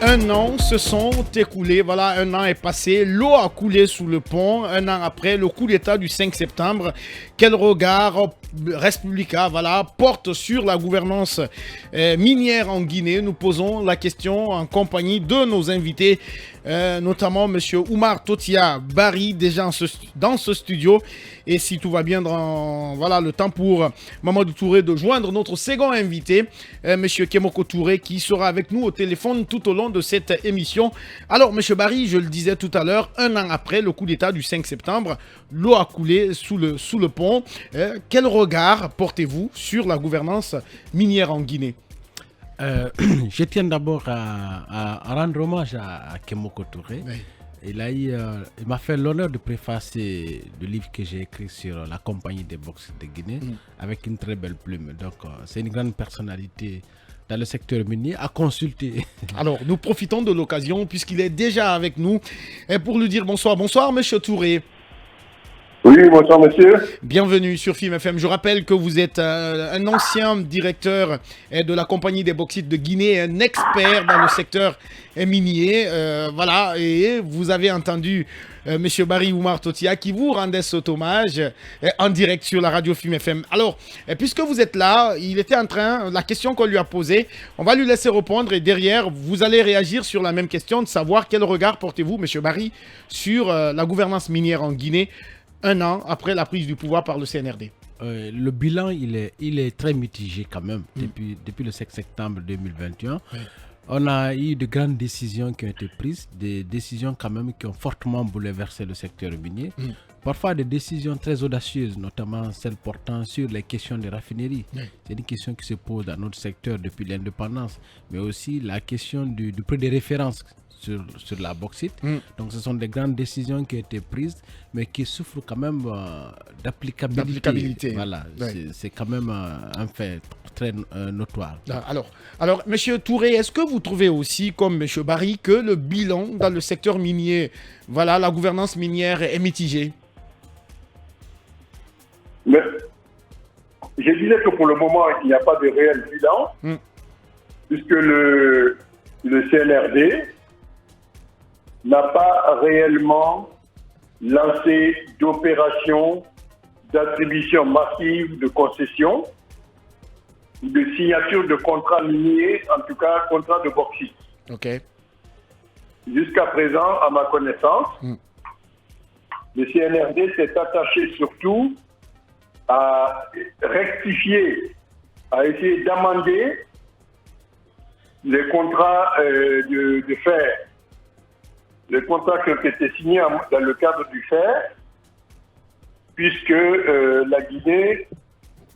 Un an se sont écoulés, voilà, un an est passé, l'eau a coulé sous le pont, un an après le coup d'État du 5 septembre. Quel regard Respublica, voilà, porte sur la gouvernance minière en Guinée? Nous posons la question en compagnie de nos invités, notamment M. Oumar Totia Bari, déjà dans ce studio. Et si tout va bien, voilà, le temps pour Mamadou Touré de joindre notre second invité, M. Kemoko Touré, qui sera avec nous au téléphone tout au long de cette émission. Alors, M. Bari, je le disais tout à l'heure, un an après le coup d'État du 5 septembre, l'eau a coulé sous le pont. Quel regard portez-vous sur la gouvernance minière en Guinée? Je tiens d'abord à rendre hommage à Kemoko Touré. Oui. Il m'a fait l'honneur de préfacer le livre que j'ai écrit sur la compagnie des bauxites de Guinée avec une très belle plume. Donc, c'est une grande personnalité dans le secteur minier à consulter. Alors, nous profitons de l'occasion puisqu'il est déjà avec nous et pour lui dire bonsoir. Bonsoir, M. Touré. Oui, bonsoir monsieur. Bienvenue sur FIM FM. Je rappelle que vous êtes un ancien directeur de la compagnie des bauxites de Guinée, un expert dans le secteur minier. Voilà, et vous avez entendu Monsieur Bari Oumar Totia qui vous rendait cet hommage en direct sur la radio FIM FM. Alors, puisque vous êtes là, il était en train, la question qu'on lui a posée, on va lui laisser répondre et derrière, vous allez réagir sur la même question de savoir quel regard portez-vous, Monsieur Bari, sur la gouvernance minière en Guinée un an après la prise du pouvoir par le CNRD. Le bilan, il est très mitigé quand même depuis le 5 septembre 2021. Oui. On a eu de grandes décisions qui ont été prises, des décisions quand même qui ont fortement bouleversé le secteur minier. Parfois des décisions très audacieuses, notamment celles portant sur les questions des raffineries. C'est une question qui se pose dans notre secteur depuis l'indépendance, mais aussi la question du prix des références sur la bauxite. Donc ce sont des grandes décisions qui ont été prises, mais qui souffrent quand même d'applicabilité. Voilà, c'est quand même un fait très notoire. Alors, Monsieur Touré, est-ce que vous trouvez aussi, comme Monsieur Bari, que le bilan dans le secteur minier, voilà, la gouvernance minière est mitigée? Mais je disais que pour le moment, il n'y a pas de réel bilan, puisque le CNRD n'a pas réellement lancé d'opérations d'attribution massive de concessions, de signature de contrats miniers, en tout cas contrats de bauxite. Ok. Jusqu'à présent, à ma connaissance, le CNRD s'est attaché surtout à rectifier, à essayer d'amender les contrats de fer. Les contrats qui ont été signés dans le cadre du fer, puisque la Guinée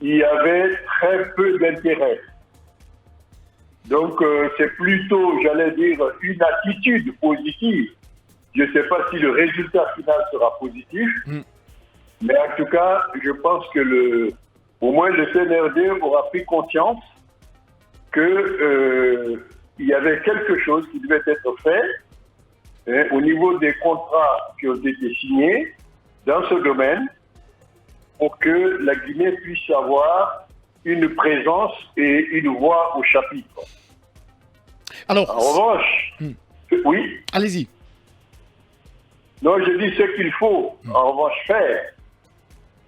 y avait très peu d'intérêt. Donc c'est plutôt, j'allais dire, une attitude positive. Je ne sais pas si le résultat final sera positif, mais en tout cas, je pense que au moins le CNRD aura pris conscience qu'il y avait quelque chose qui devait être fait au niveau des contrats qui ont été signés dans ce domaine pour que la Guinée puisse avoir une présence et une voix au chapitre. Alors, en revanche, oui. Allez-y. Non, je dis ce qu'il faut en revanche faire,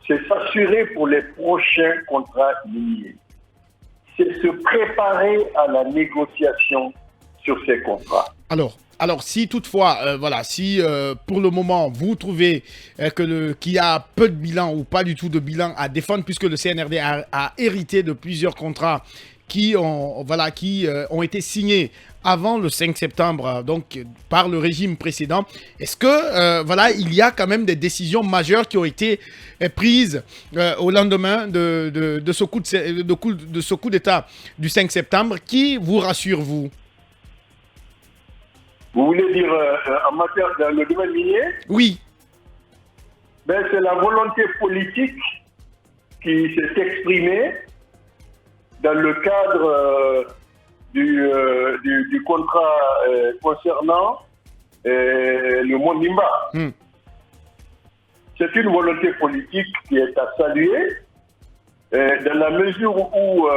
c'est s'assurer pour les prochains contrats miniers. C'est se préparer à la négociation sur ces contrats. Alors, si toutefois, voilà, si pour le moment vous trouvez qu'il y a peu de bilan ou pas du tout de bilan à défendre, puisque le CNRD a hérité de plusieurs contrats qui ont été signés avant le 5 septembre, donc par le régime précédent, est-ce que il y a quand même des décisions majeures qui ont été prises au lendemain de ce coup d'État du 5 septembre qui vous rassure, vous? Vous voulez dire en matière dans le domaine minier? Oui. Ben, c'est la volonté politique qui s'est exprimée dans le cadre du contrat concernant le Mont Nimba. C'est une volonté politique qui est à saluer dans la mesure où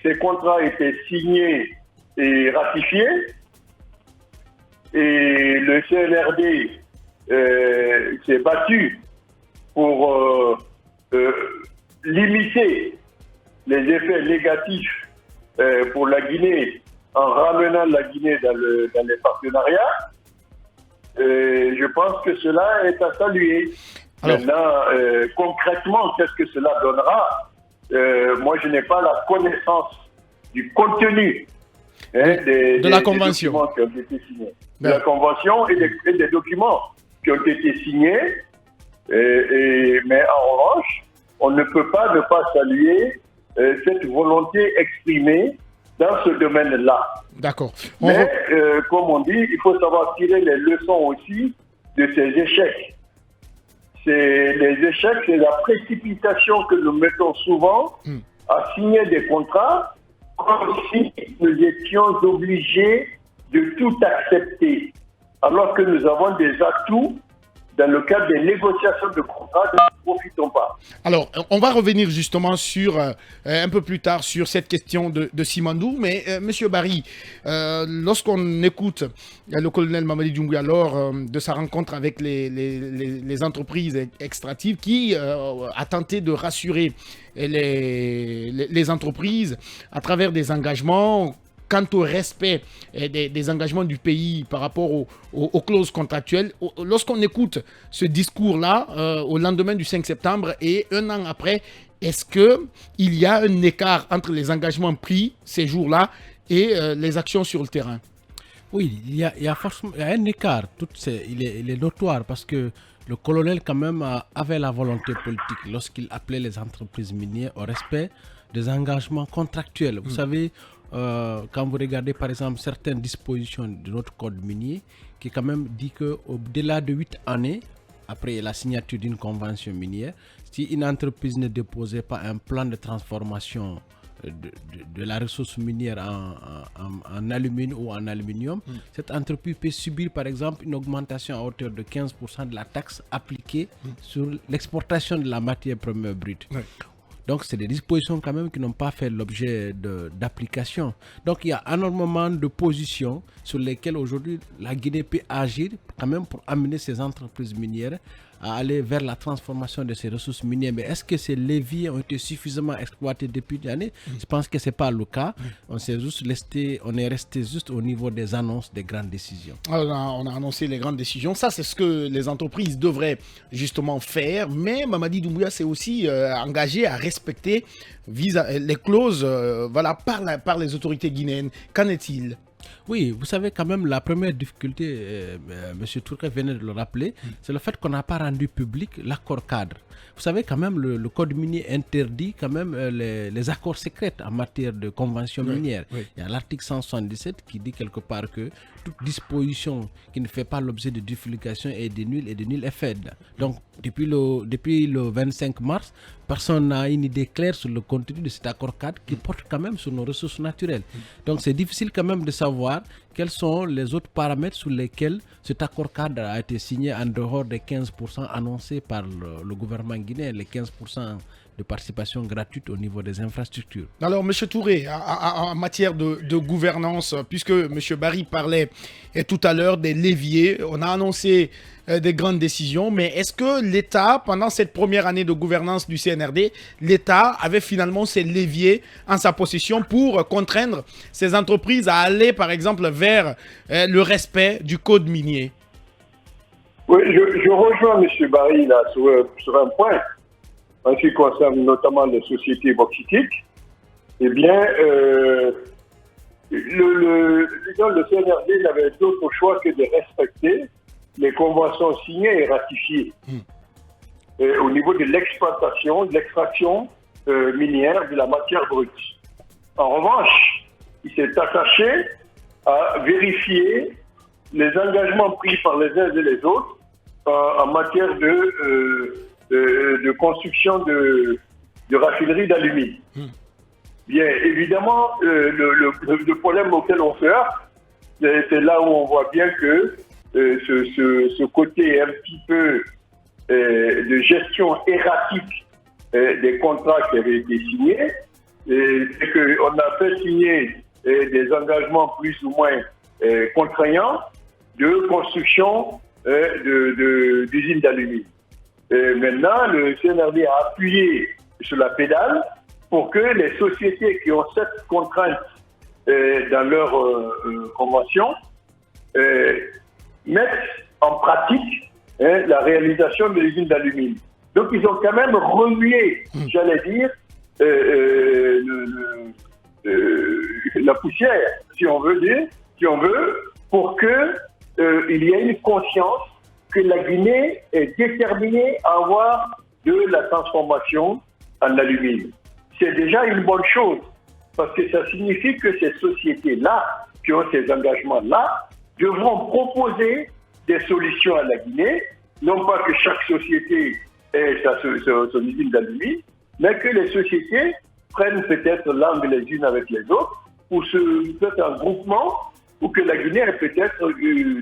ces contrats étaient signés et ratifiés. et le CNRD s'est battu pour limiter les effets négatifs pour la Guinée en ramenant la Guinée dans les partenariats, je pense que cela est à saluer. Alors, maintenant, concrètement, qu'est-ce que cela donnera? Moi, je n'ai pas la connaissance du contenu de la convention qui ont été signés. De la convention et des documents qui ont été signés. Mais en revanche, on ne peut pas ne pas saluer cette volonté exprimée dans ce domaine-là. D'accord. Mais, comme on dit, il faut savoir tirer les leçons aussi de ces échecs. Les échecs, c'est la précipitation que nous mettons souvent à signer des contrats comme si nous étions obligés de tout accepter, alors que nous avons des atouts dans le cadre des négociations de contrats, nous ne profitons pas. Alors, on va revenir justement sur, un peu plus tard sur cette question de Simandou, mais Monsieur Barry, lorsqu'on écoute le colonel Mamadi Doumbouya lors de sa rencontre avec les entreprises extractives qui a tenté de rassurer les entreprises à travers des engagements quant au respect des engagements du pays par rapport aux clauses contractuelles, lorsqu'on écoute ce discours-là au lendemain du 5 septembre et un an après, est-ce qu'il y a un écart entre les engagements pris ces jours-là et les actions sur le terrain? Oui, il y a forcément un écart. Il est notoire parce que le colonel quand même avait la volonté politique lorsqu'il appelait les entreprises minières au respect des engagements contractuels. Vous savez, quand vous regardez par exemple certaines dispositions de notre code minier qui quand même dit qu'au-delà de 8 années après la signature d'une convention minière, si une entreprise ne déposait pas un plan de transformation de la ressource minière en alumine ou en aluminium, cette entreprise peut subir par exemple une augmentation à hauteur de 15% de la taxe appliquée sur l'exportation de la matière première brute. Oui. Donc, c'est des dispositions quand même qui n'ont pas fait l'objet d'application. Donc, il y a énormément de positions sur lesquelles aujourd'hui la Guinée peut agir quand même pour amener ces entreprises minières à aller vers la transformation de ces ressources minières. Mais est-ce que ces leviers ont été suffisamment exploités depuis des années? Je pense que ce n'est pas le cas. On est resté juste au niveau des annonces des grandes décisions. Alors, on a annoncé les grandes décisions. Ça, c'est ce que les entreprises devraient justement faire. Mais Mamadi Doumbouya s'est aussi engagé à respecter les clauses par les autorités guinéennes. Qu'en est-il? Oui, vous savez quand même la première difficulté, M. Touré venait de le rappeler, c'est le fait qu'on n'a pas rendu public l'accord cadre. Vous savez quand même le code minier interdit quand même les accords secrets en matière de convention minière. Oui. Il y a l'article 177 qui dit quelque part que toute disposition qui ne fait pas l'objet de divulgation est de nul effet. Donc depuis le 25 mars, personne n'a une idée claire sur le contenu de cet accord cadre qui porte quand même sur nos ressources naturelles. Donc c'est difficile quand même de savoir quels sont les autres paramètres sur lesquels cet accord cadre a été signé en dehors des 15% annoncés par le gouvernement guinéen, les 15% de participation gratuite au niveau des infrastructures. Alors, M. Touré, en matière de gouvernance, puisque M. Barry parlait tout à l'heure des leviers, on a annoncé des grandes décisions, mais est-ce que l'État, pendant cette première année de gouvernance du CNRD, l'État avait finalement ces leviers en sa possession pour contraindre ces entreprises à aller, par exemple, vers le respect du code minier? Oui, je rejoins M. Barry là, sur un point. En ce qui concerne notamment les sociétés bauxitiques, eh bien, le CNRD n'avait d'autre choix que de respecter les conventions signées et ratifiées au niveau de l'exploitation, de l'extraction minière de la matière brute. En revanche, il s'est attaché à vérifier les engagements pris par les uns et les autres en matière de construction de raffineries d'alumine. Bien, évidemment, le problème auquel on fait heurte, c'est là où on voit bien que ce côté un petit peu de gestion erratique des contrats qui avaient été signés, c'est qu'on a fait signer des engagements plus ou moins contraignants, de construction d'usines d'aluminium. Maintenant, le CNRD a appuyé sur la pédale pour que les sociétés qui ont cette contrainte dans leur convention mettent en pratique la réalisation de l'usine d'aluminium. Donc, ils ont quand même remué, j'allais dire, la poussière, si on veut, pour que il y ait une conscience que la Guinée est déterminée à avoir de la transformation en aluminium. C'est déjà une bonne chose, parce que ça signifie que ces sociétés-là, qui ont ces engagements-là, devront proposer des solutions à la Guinée, non pas que chaque société ait son usine d'aluminium, mais que les sociétés prennent peut-être langue les unes avec les autres, ou peut-être un groupement, ou que la Guinée ait peut-être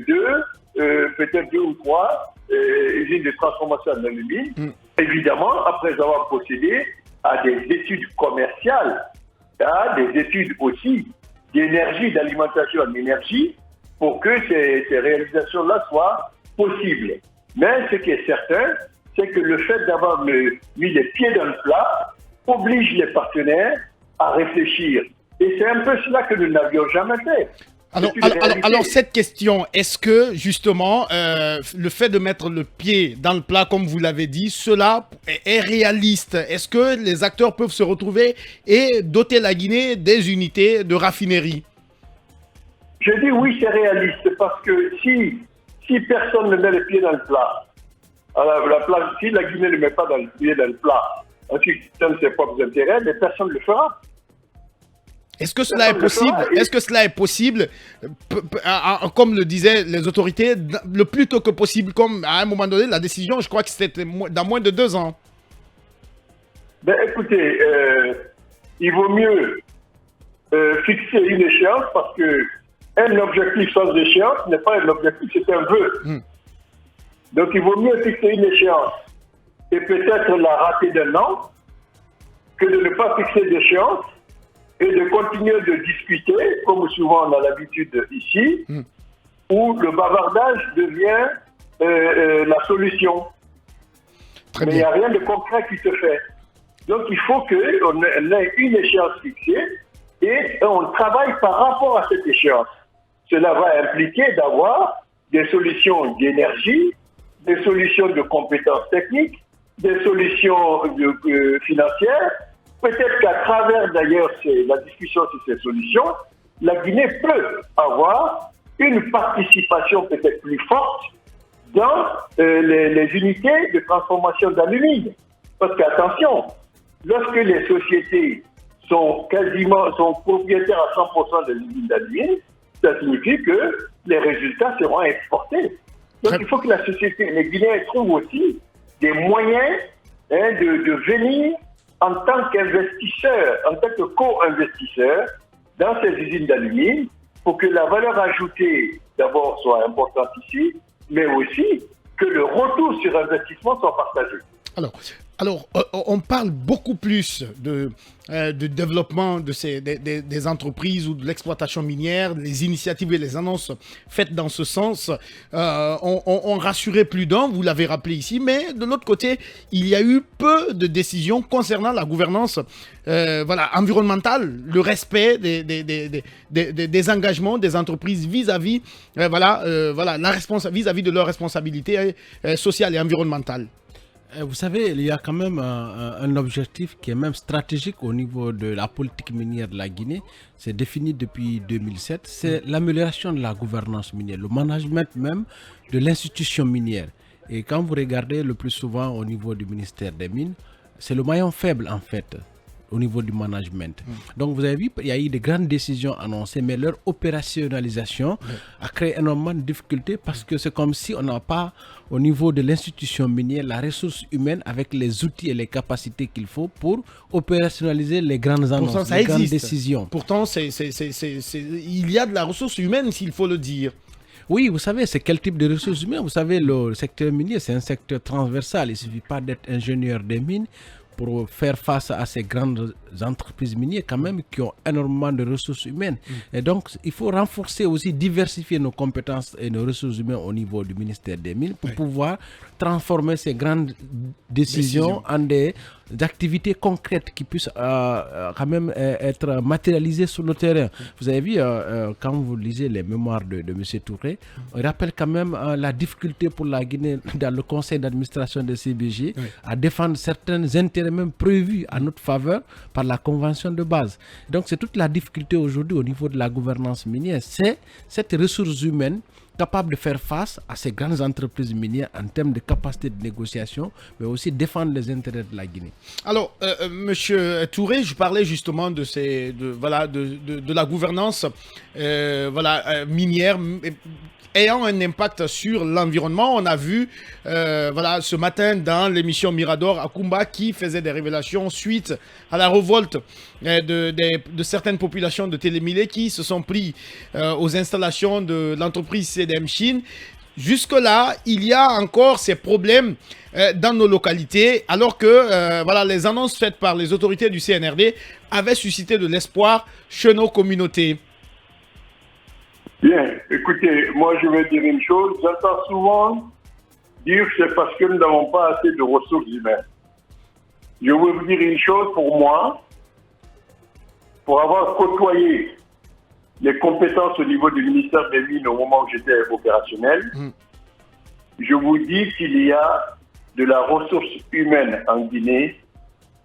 deux ou trois usines de transformation en aluminium, évidemment après avoir procédé à des études commerciales, à des études aussi d'énergie, d'alimentation en énergie, pour que ces réalisations-là soient possibles. Mais ce qui est certain, c'est que le fait d'avoir mis les pieds dans le plat oblige les partenaires à réfléchir. Et c'est un peu cela que nous n'avions jamais fait. Alors, cette question, est-ce que justement le fait de mettre le pied dans le plat, comme vous l'avez dit, cela est réaliste? Est-ce que les acteurs peuvent se retrouver et doter la Guinée des unités de raffinerie? Je dis oui, c'est réaliste, parce que si personne ne met le pied dans le plat, si la Guinée ne met pas le pied dans le plat, ensuite donne ses propres intérêts, mais personne ne le fera. Est-ce que cela est possible? Est-ce que cela est possible, comme le disaient les autorités, le plus tôt que possible, comme à un moment donné, la décision, je crois que c'était dans moins de 2 ans? Ben écoutez, il vaut mieux fixer une échéance, parce que un objectif sans échéance n'est pas un objectif, c'est un vœu. Donc il vaut mieux fixer une échéance et peut-être la rater d'un an que de ne pas fixer d'échéance et de continuer de discuter, comme souvent on a l'habitude ici, où le bavardage devient la solution. Mais il n'y a rien de concret qui se fait. Donc il faut qu'on ait une échéance fixée et on travaille par rapport à cette échéance. Cela va impliquer d'avoir des solutions d'énergie, des solutions de compétences techniques, des solutions financières. Peut-être qu'à travers d'ailleurs la discussion sur ces solutions, la Guinée peut avoir une participation peut-être plus forte dans les unités de transformation d'aluminium. Parce qu'attention, lorsque les sociétés sont propriétaires à 100% des usines d'aluminium, ça signifie que les résultats seront exportés. Donc il faut que la société, les Guinéens trouvent aussi des moyens de venir en tant qu'investisseurs, en tant que co-investisseurs dans ces usines d'aluminium, pour que la valeur ajoutée d'abord soit importante ici, mais aussi que le retour sur investissement soit partagé. Alors, on parle beaucoup plus de développement des entreprises ou de l'exploitation minière, les initiatives et les annonces faites dans ce sens ont rassuré plus d'un, vous l'avez rappelé ici, mais de l'autre côté, il y a eu peu de décisions concernant la gouvernance environnementale, le respect des engagements des entreprises vis-à-vis vis-à-vis de leurs responsabilités sociales et environnementales. Vous savez, il y a quand même un objectif qui est même stratégique au niveau de la politique minière de la Guinée. C'est défini depuis 2007. C'est l'amélioration de la gouvernance minière, le management même de l'institution minière. Et quand vous regardez le plus souvent au niveau du ministère des Mines, c'est le maillon faible en fait au niveau du management. Donc vous avez vu, il y a eu de grandes décisions annoncées, mais leur opérationnalisation a créé énormément de difficultés parce que c'est comme si on n'a pas au niveau de l'institution minière la ressource humaine avec les outils et les capacités qu'il faut pour opérationnaliser les grandes annonces, les grandes décisions. Pourtant, il y a de la ressource humaine, s'il faut le dire. Oui, vous savez, c'est quel type de ressources humaines? Vous savez, le secteur minier, c'est un secteur transversal. Il ne suffit pas d'être ingénieur des mines pour faire face à ces grandes entreprises minières quand même qui ont énormément de ressources humaines. Et donc, il faut renforcer aussi, diversifier nos compétences et nos ressources humaines au niveau du ministère des Mines pour pouvoir transformer ces grandes décisions en des activités concrètes qui puissent quand même être matérialisées sur le terrain. Vous avez vu, quand vous lisez les mémoires de M. Touré, on rappelle quand même la difficulté pour la Guinée dans le conseil d'administration de CBG à défendre certains intérêts même prévus à notre faveur par la convention de base. Donc c'est toute la difficulté aujourd'hui au niveau de la gouvernance minière. C'est cette ressource humaine capable de faire face à ces grandes entreprises minières en termes de capacité de négociation, mais aussi défendre les intérêts de la Guinée. Alors, Monsieur Touré, je parlais justement de la gouvernance minière ayant un impact sur l'environnement. On a vu ce matin dans l'émission Mirador Akumba qui faisait des révélations suite à la révolte de certaines populations de Télémilé qui se sont pris aux installations de l'entreprise CDM Chine. Jusque-là, il y a encore ces problèmes dans nos localités, alors que les annonces faites par les autorités du CNRD avaient suscité de l'espoir chez nos communautés. Bien, écoutez, moi je vais dire une chose, j'entends souvent dire que c'est parce que nous n'avons pas assez de ressources humaines. Je veux vous dire une chose, pour moi, pour avoir côtoyé les compétences au niveau du ministère des Mines au moment où j'étais opérationnel, je vous dis qu'il y a de la ressource humaine en Guinée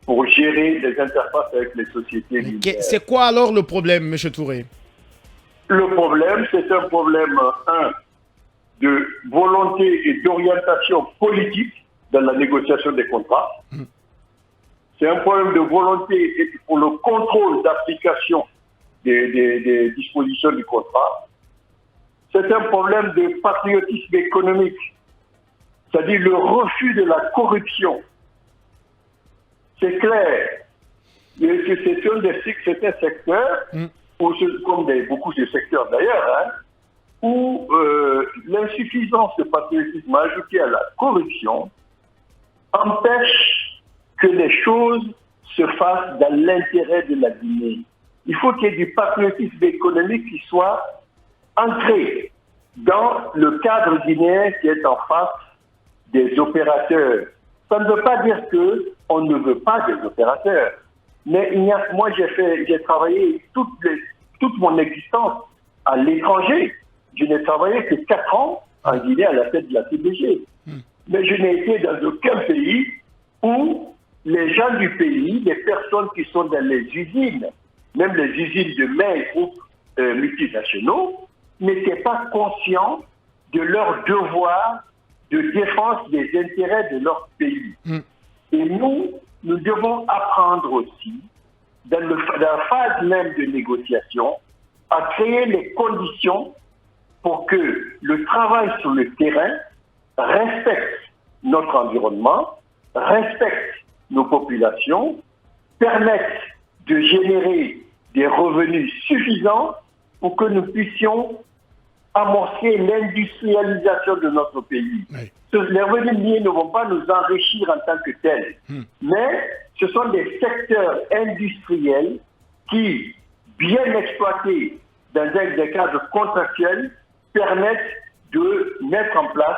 pour gérer les interfaces avec les sociétés minières. C'est quoi alors le problème, M. Touré? Le problème, c'est un problème, de volonté et d'orientation politique dans la négociation des contrats. C'est un problème de volonté pour le contrôle d'application des dispositions du contrat. C'est un problème de patriotisme économique, c'est-à-dire le refus de la corruption. C'est clair que c'est un secteur, comme beaucoup de secteurs d'ailleurs, où l'insuffisance de patriotisme ajoutée à la corruption empêche que les choses se fassent dans l'intérêt de la Guinée. Il faut qu'il y ait du patriotisme économique qui soit ancré dans le cadre guinéen qui est en face des opérateurs. Ça ne veut pas dire qu'on ne veut pas des opérateurs. Mais moi, j'ai travaillé toute mon existence à l'étranger. Je n'ai travaillé que 4 ans en Guinée à la tête de la CBG. Mais je n'ai été dans aucun pays où les gens du pays, les personnes qui sont dans les usines, même les usines de main groupes multinationaux, n'étaient pas conscients de leur devoir de défense des intérêts de leur pays. Et nous devons apprendre aussi, dans la phase même de négociation, à créer les conditions pour que le travail sur le terrain respecte notre environnement, respecte nos populations, permette de générer des revenus suffisants pour que nous puissions amorcer l'industrialisation de notre pays. Les revenus miniers ne vont pas nous enrichir en tant que tels, mais ce sont des secteurs industriels qui, bien exploités dans des cadres contractuels, permettent de mettre en place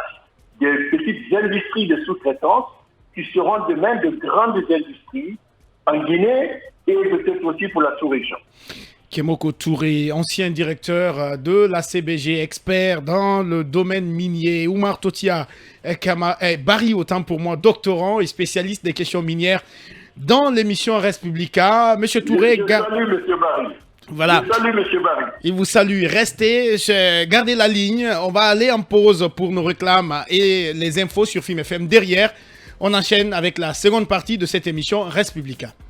des petites industries de sous-traitance qui seront demain de grandes industries en Guinée et peut-être aussi pour la sous-région. Kémoko Touré, ancien directeur de la CBG, expert dans le domaine minier. Oumar Totia Barry, autant pour moi, doctorant et spécialiste des questions minières dans l'émission Respublica. Monsieur Touré... Salut, monsieur Barry. Voilà. Salut, monsieur Barry. Il vous salue. Restez, gardez la ligne. On va aller en pause pour nos réclames et les infos sur Film FM. Derrière, on enchaîne avec la seconde partie de cette émission Respublica.